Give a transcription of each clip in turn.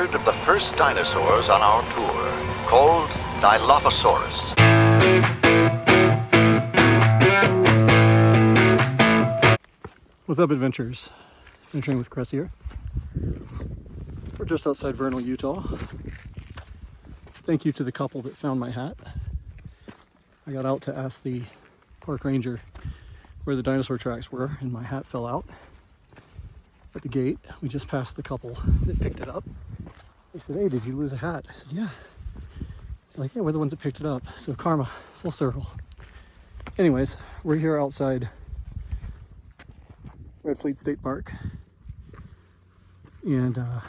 record of the first dinosaurs on our tour, called Dilophosaurus. What's up, adventurers? Adventuring with Chris here. We're just outside Vernal, Utah. Thank you to the couple that found my hat. I got out to ask the park ranger where the dinosaur tracks were, and my hat fell out at the gate. We just passed the couple that picked it up. They said, "Hey, did you lose a hat?" I said, "Yeah." They're like, "Yeah, we're the ones that picked it up." So karma, full circle. Anyways, we're here outside Red Fleet State Park, and we're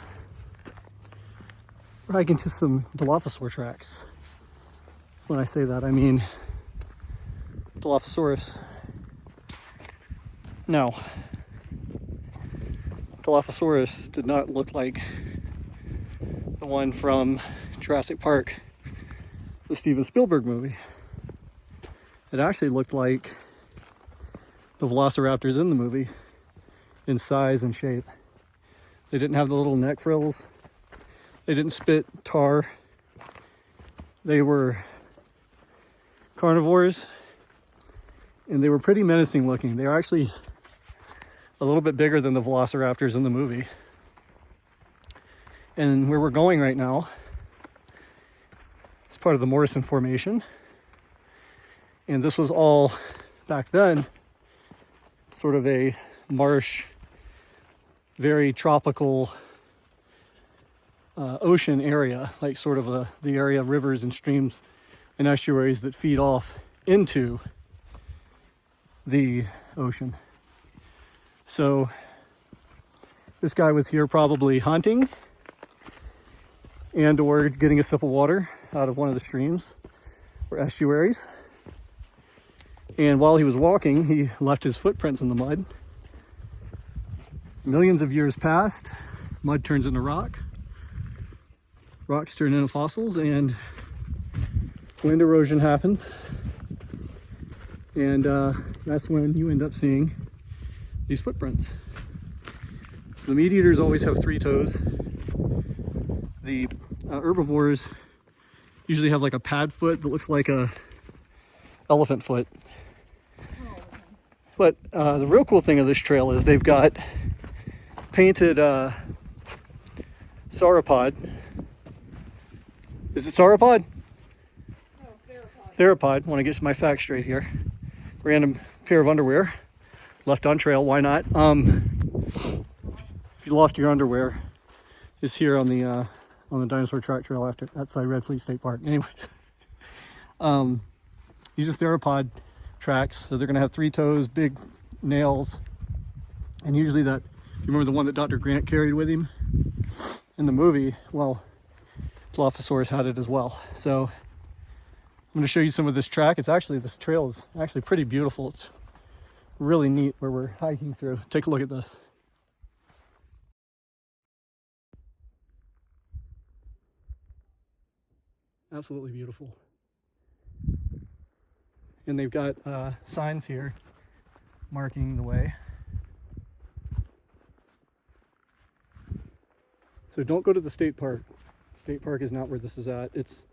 hiking to some Dilophosaur tracks. When I say that, I mean Dilophosaurus. No, Dilophosaurus did not look like the one from Jurassic Park, the Steven Spielberg movie. It actually looked like the velociraptors in the movie in size and shape. They didn't have the little neck frills. They didn't spit tar. They were carnivores, and they were pretty menacing looking. They were actually a little bit bigger than the velociraptors in the movie. And where we're going right now is part of the Morrison Formation. And this was all, back then, sort of a marsh, very tropical ocean area, like sort of the area of rivers and streams and estuaries that feed off into the ocean. So this guy was here probably hunting and or getting a sip of water out of one of the streams or estuaries. And while he was walking, he left his footprints in the mud. Millions of years passed, mud turns into rock, rocks turn into fossils, and wind erosion happens. And that's when you end up seeing these footprints. So the meat eaters always have 3 toes. The herbivores usually have like a pad foot that looks like a elephant foot. But the real cool thing of this trail is they've got painted sauropod. Is it sauropod? Oh, theropod. Theropod. Want to get my facts straight here. Random pair of underwear left on trail. Why not? If you lost your underwear, it's here on the dinosaur track trail after outside Red Fleet State Park. Anyways, these are theropod tracks, so they're going to have 3 toes, big nails, and usually that. You remember the one that Dr. Grant carried with him in the movie? Well, Dilophosaurus had it as well. So I'm going to show you some of this track. This trail is actually pretty beautiful. It's really neat where we're hiking through. Take a look at this. Absolutely beautiful. And they've got signs here marking the way. So don't go to the state park. State park is not where this is at. It's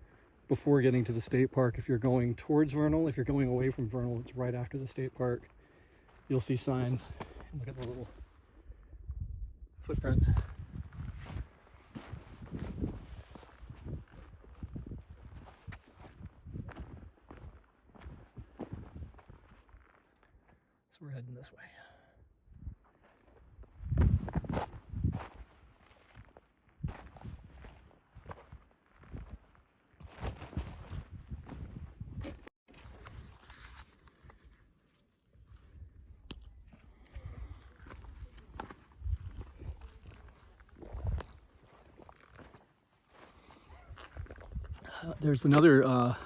before getting to the state park. If you're going towards Vernal, if you're going away from Vernal, it's right after the state park. You'll see signs. Look at the little footprints. So we're heading this way. There's another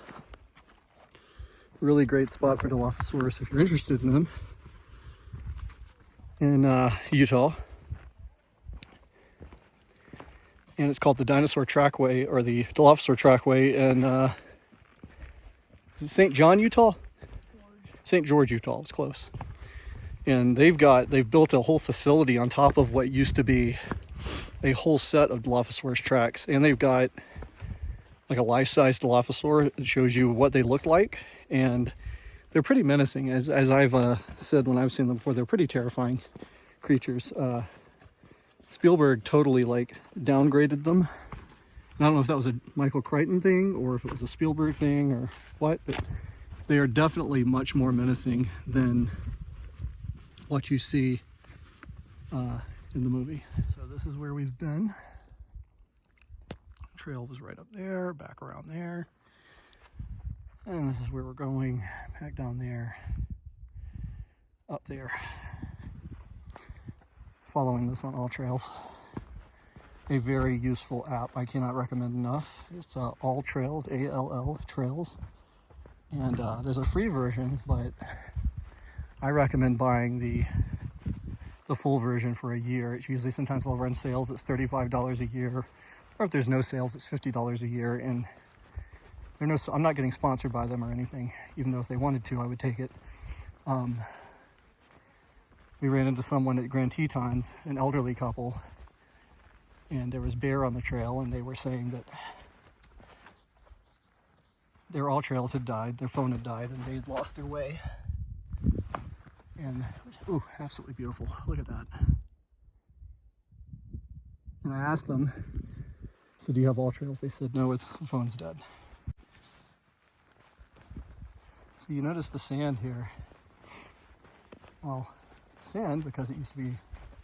really great spot for Dilophosaurus if you're interested in them in Utah. And it's called the Dinosaur Trackway, or the Dilophosaur Trackway in is it St. John, Utah? St. George, Utah. It's close. And they've built a whole facility on top of what used to be a whole set of Dilophosaurus tracks, and they've got like a life-size Dilophosaurus that shows you what they look like, and they're pretty menacing. As I've said when I've seen them before, they're pretty terrifying creatures. Spielberg totally like downgraded them. I don't know if that was a Michael Crichton thing or if it was a Spielberg thing or what, but they are definitely much more menacing than what you see in the movie. So this is where we've been. The trail was right up there, back around there. And this is where we're going, back down there, up there. Following this on All Trails. A very useful app I cannot recommend enough. It's All Trails, ALL Trails. And there's a free version, but I recommend buying the full version for a year. It's usually, sometimes they'll run sales, it's $35 a year. Or if there's no sales, it's $50 a year. And I'm not getting sponsored by them or anything, even though if they wanted to, I would take it. We ran into someone at Grand Tetons, an elderly couple, and there was bear on the trail, and they were saying that their All Trails had died, their phone had died, and they'd lost their way. And, ooh, absolutely beautiful. Look at that. And I asked them, so do you have All Trails? They said, no, the phone's dead. So you notice the sand here. Well, sand, because it used to be,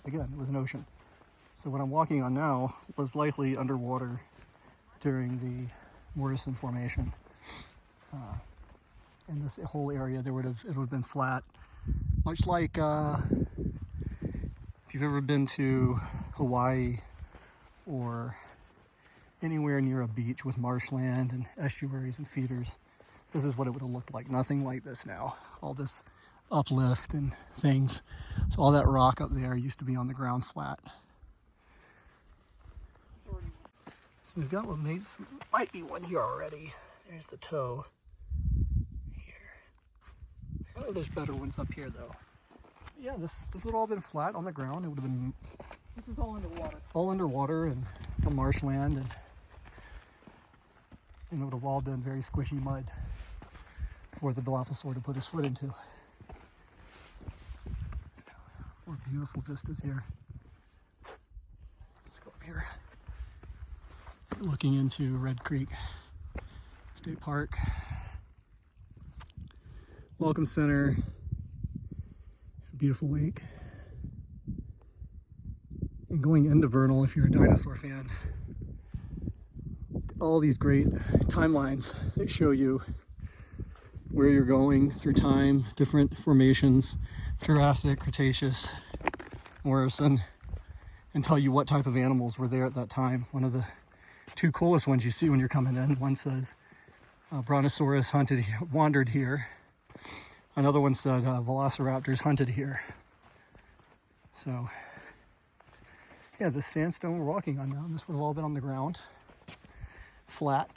again, it was an ocean. So what I'm walking on now was likely underwater during the Morrison Formation. In this whole area, it would have been flat, much like if you've ever been to Hawaii or anywhere near a beach with marshland and estuaries and feeders. This is what it would have looked like. Nothing like this now. All this uplift and things. So all that rock up there used to be on the ground flat. So we've got what might be one here already. There's the toe here. Apparently there's better ones up here though. Yeah, this would have all been flat on the ground. It would have been. This is all underwater. All underwater and a marshland, and it would have all been very squishy mud for the Dilophosaur to put his foot into. More beautiful vistas here. Let's go up here. We're looking into Red Creek State Park. Welcome Center. Beautiful lake. And going into Vernal, if you're a dinosaur fan, all these great timelines that show you where you're going through time, different formations, Jurassic, Cretaceous, Morrison, and tell you what type of animals were there at that time. One of the two coolest ones you see when you're coming in, one says Brontosaurus wandered here. Another one said Velociraptors hunted here. So yeah, this sandstone we're walking on now, this would have all been on the ground, flat.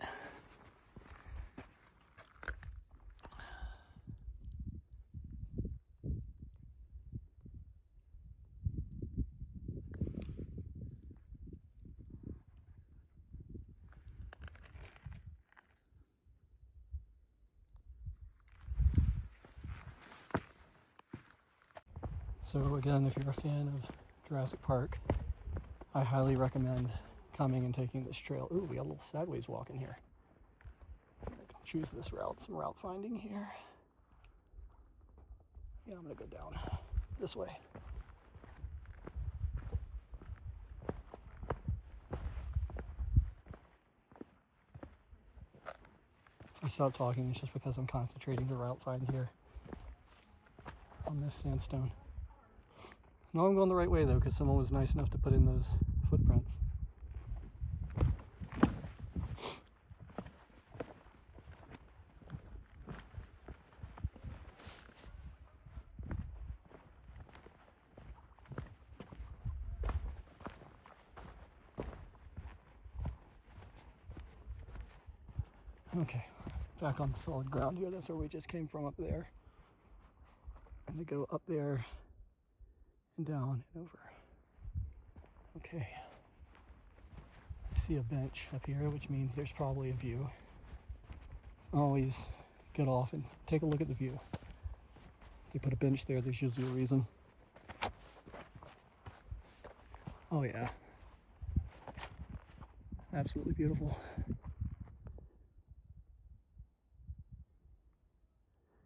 So again, if you're a fan of Jurassic Park, I highly recommend coming and taking this trail. Ooh, we got a little sideways walk in here. Choose this route, some route finding here. Yeah, I'm gonna go down this way. I stopped talking, it's just because I'm concentrating the route find here on this sandstone. No, I'm going the right way though, because someone was nice enough to put in those footprints. Okay, back on solid ground here. That's where we just came from up there. I'm gonna go up there and down and over. Okay. see a bench up here, which means there's probably a view. Always get off and take a look at the view. If they put a bench there, there's usually a reason. Oh yeah. Absolutely beautiful.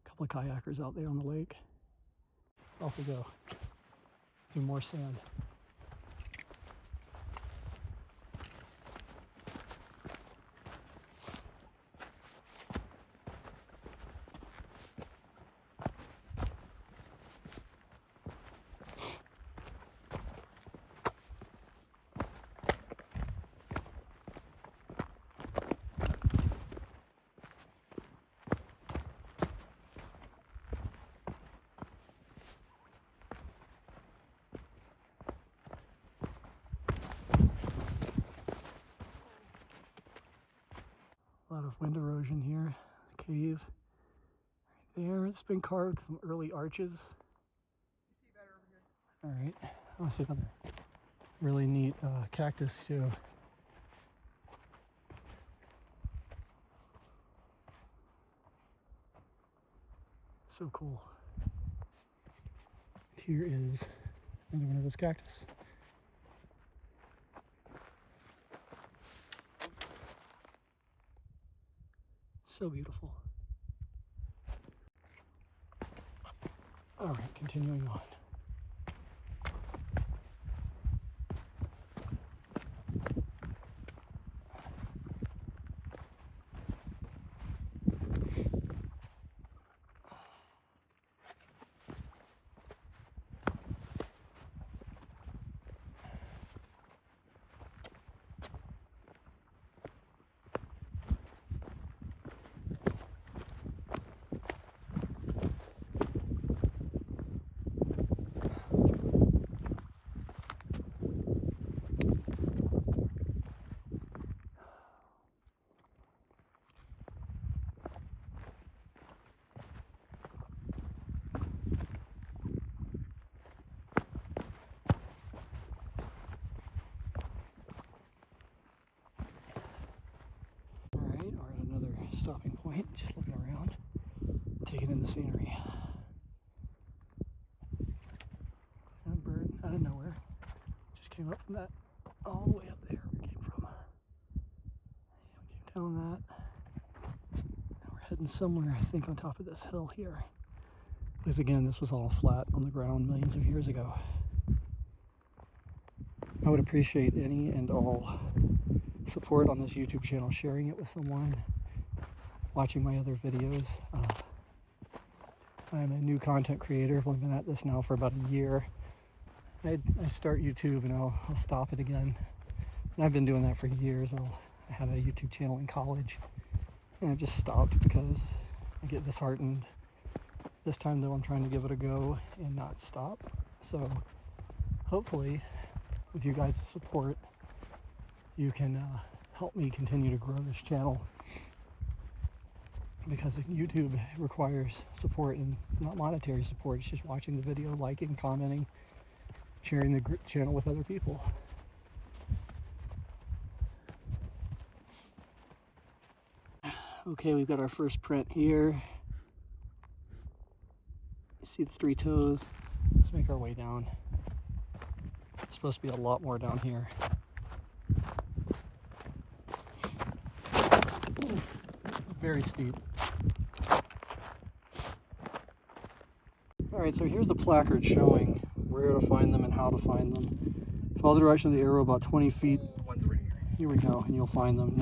A couple of kayakers out there on the lake. Off we go. Through more sand. A lot of wind erosion here. Cave right there. It's been carved from early arches. You see better over here. All right. I want to see another really neat cactus too. So cool. Here is another one of those cactus. So beautiful. All right, continuing on. Stopping point, just looking around, taking in the scenery. And a bird out of nowhere just came up from that, all the way up there where it came from. We came down that. Now we're heading somewhere, I think, on top of this hill here. Because again, this was all flat on the ground millions of years ago. I would appreciate any and all support on this YouTube channel, sharing it with someone, watching my other videos. I'm a new content creator. I've only been at this now for about a year. I start YouTube and I'll stop it again. And I've been doing that for years. I had a YouTube channel in college and I just stopped because I get disheartened. This time though, I'm trying to give it a go and not stop. So hopefully with you guys' support, you can help me continue to grow this channel. Because YouTube requires support, and it's not monetary support, it's just watching the video, liking, commenting, sharing the channel with other people. Okay, we've got our first print here. You see the 3 toes. Let's make our way down. It's supposed to be a lot more down here. Oof, very steep. Alright, so here's the placard showing where to find them and how to find them. Follow the direction of the arrow about 20 feet. One's right here. Here we go, and you'll find them.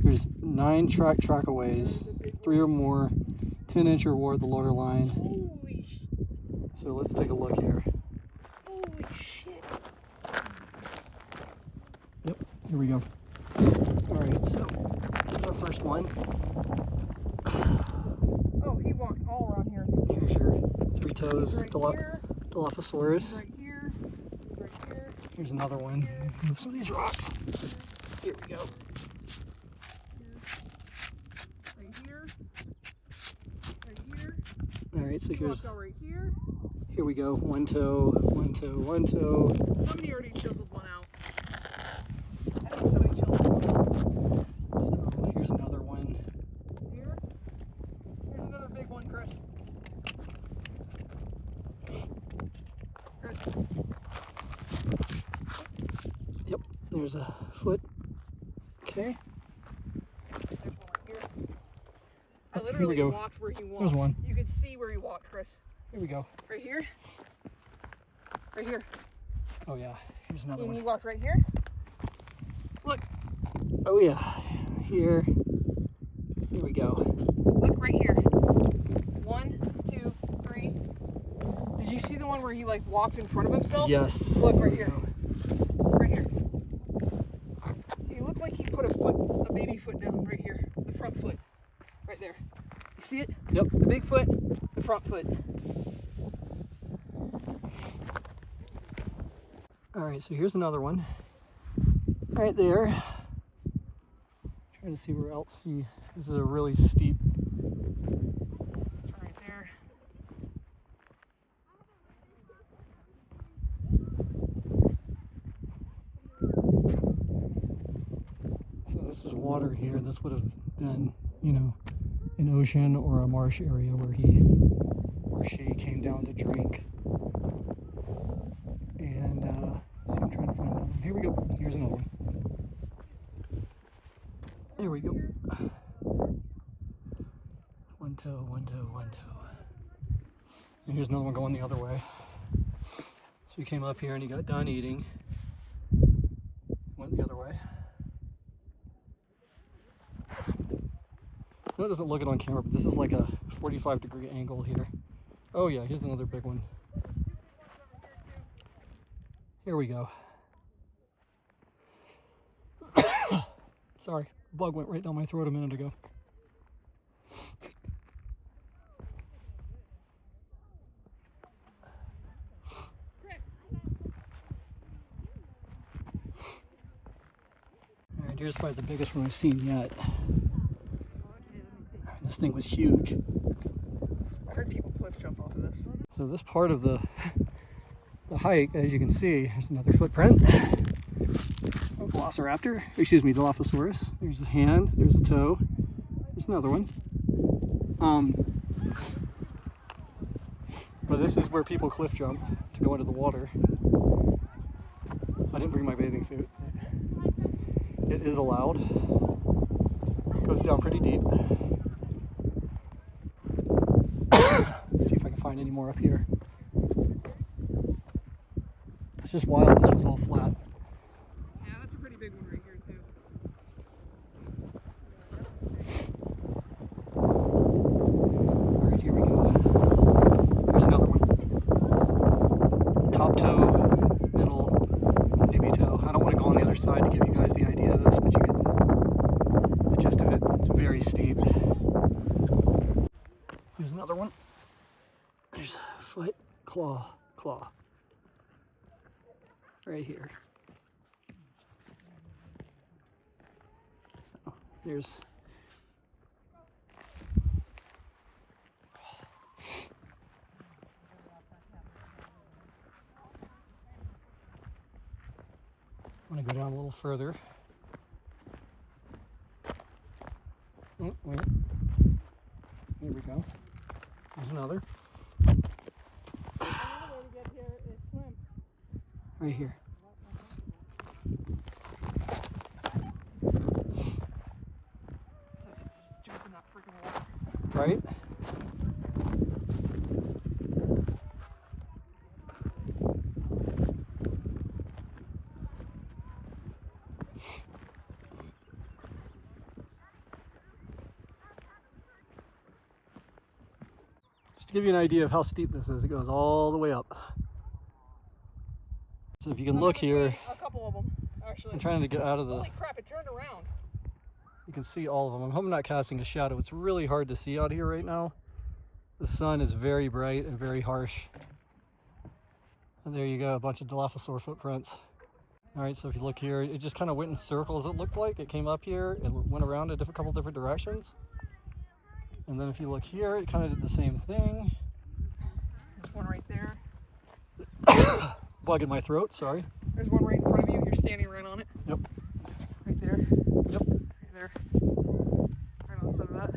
There's 9 trackaways, 3 or more, 10-inch or more at the lower line. Holy shit. So let's take a look here. Holy shit. Yep, here we go. Alright, so here's our first one. Oh, he walked all around here. Here's your 3 toes, Right here. Dilophosaurus. Right here. Right here. Here's another one. Move some of these rocks. Here we go. Right here. Right here. Alright, so here's, Walked out right here. here we go. 1 toe, 1 toe, 1 toe. Somebody already chiseled one out. I think somebody a foot. Okay. There's one right here. I Here we literally go. walked where he walked. There's one. You could see where he walked, Chris. Here we go. Right here. Right here. Oh yeah, here's another And one. he walked right here. Look, Oh yeah, here. Here we go. look right here. 1, 2, 3. Did you see the one where he like walked in front of himself? Yes. Look right here. Right here. He looked like he put a baby foot down right here. The front foot. Right there. You see it? Yep. The big foot, the front foot. All right, so here's another one. Right there. Trying to see where else. See, this is a really steep. Right there. So this is water here. This would have been, you know, an ocean or a marsh area where he or she came down to drink. And see, I'm trying to find another one. Here we go. Here's another one. There we go. One toe, one toe, one toe. And here's another one going the other way. So he came up here and he got done eating. Went the other way. That doesn't look it on camera, but this is like a 45-degree angle here. Oh yeah, here's another big one. Here we go. Sorry, bug went right down my throat a minute ago. All right, here's probably the biggest one I've seen yet. This thing was huge. I heard people cliff jump off of this. So this part of the hike, as you can see, there's another footprint. Velociraptor, excuse me, Dilophosaurus. There's a hand, there's a toe, there's another one. But this is where people cliff jump to go into the water. I didn't bring my bathing suit. It is allowed. It goes down pretty deep. Let's see if I can find any more up here. It's just wild, this was all flat. Yeah, that's a pretty big one right here too. Alright, here we go. Here's another one. Top toe, middle, baby toe. I don't want to go on the other side to give you guys the idea of this, but you get the gist of it. It's very steep. Here's another one. There's foot, claw, claw. Right here. So there's I'm going to go down a little further. Oh, wait. Here we go. There's another. Right here. Jumping that freaking water. Right? Just to give you an idea of how steep this is, it goes all the way up. So if you can look here, A couple of them, actually. I'm trying to get out of the, Holy crap, it turned around. you can see all of them. I'm hoping I'm not casting a shadow. It's really hard to see out here right now. The sun is very bright and very harsh. And there you go, a bunch of Dilophosaur footprints. All right, so if you look here, it just kind of went in circles, it looked like. It came up here, it went around a couple different directions. And then if you look here, it kind of did the same thing. There's one right there. Bug in my throat, sorry. There's one right in front of you. You're standing right on it. Yep. Right there. Yep. Right there. Right on the side of that.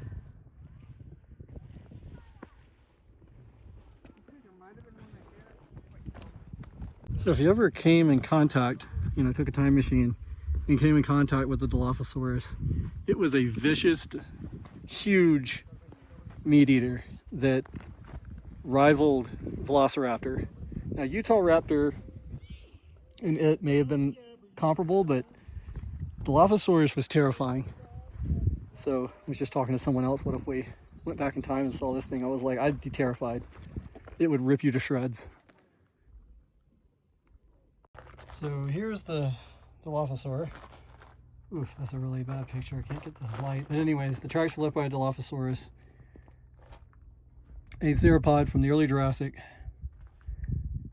So if you ever came in contact, took a time machine and came in contact with the Dilophosaurus. It was a vicious, huge meat eater that rivaled Velociraptor. Now, Utah Raptor and it may have been comparable, but Dilophosaurus was terrifying. So I was just talking to someone else. What if we went back in time and saw this thing? I was like, I'd be terrified. It would rip you to shreds. So here's the Dilophosaur. Oof, that's a really bad picture. I can't get the light. But anyways, the tracks were left by a Dilophosaurus, a theropod from the early Jurassic,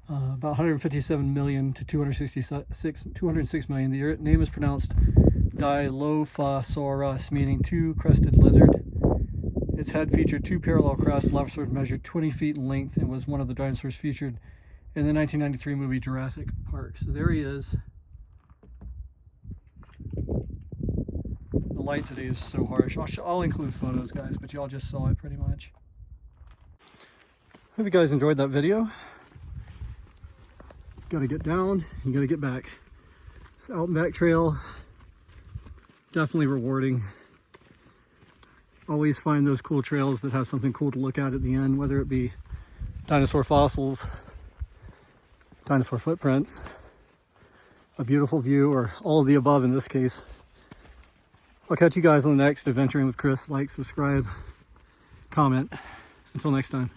about 157 million to 206 million. The name is pronounced Dilophosaurus, meaning two-crested lizard. Its head featured two parallel crests. Dilophosaurus measured 20 feet in length and was one of the dinosaurs featured in the 1993 movie Jurassic Park. So there he is. The light today is so harsh. I'll include photos, guys, but y'all just saw it pretty much. Hope you guys enjoyed that video. Gotta get down, you gotta get back. This out and back trail, definitely rewarding. Always find those cool trails that have something cool to look at the end, whether it be dinosaur fossils, dinosaur footprints, a beautiful view, or all of the above in this case. I'll catch you guys on the next Adventuring with Chris. Like, subscribe, comment. Until next time.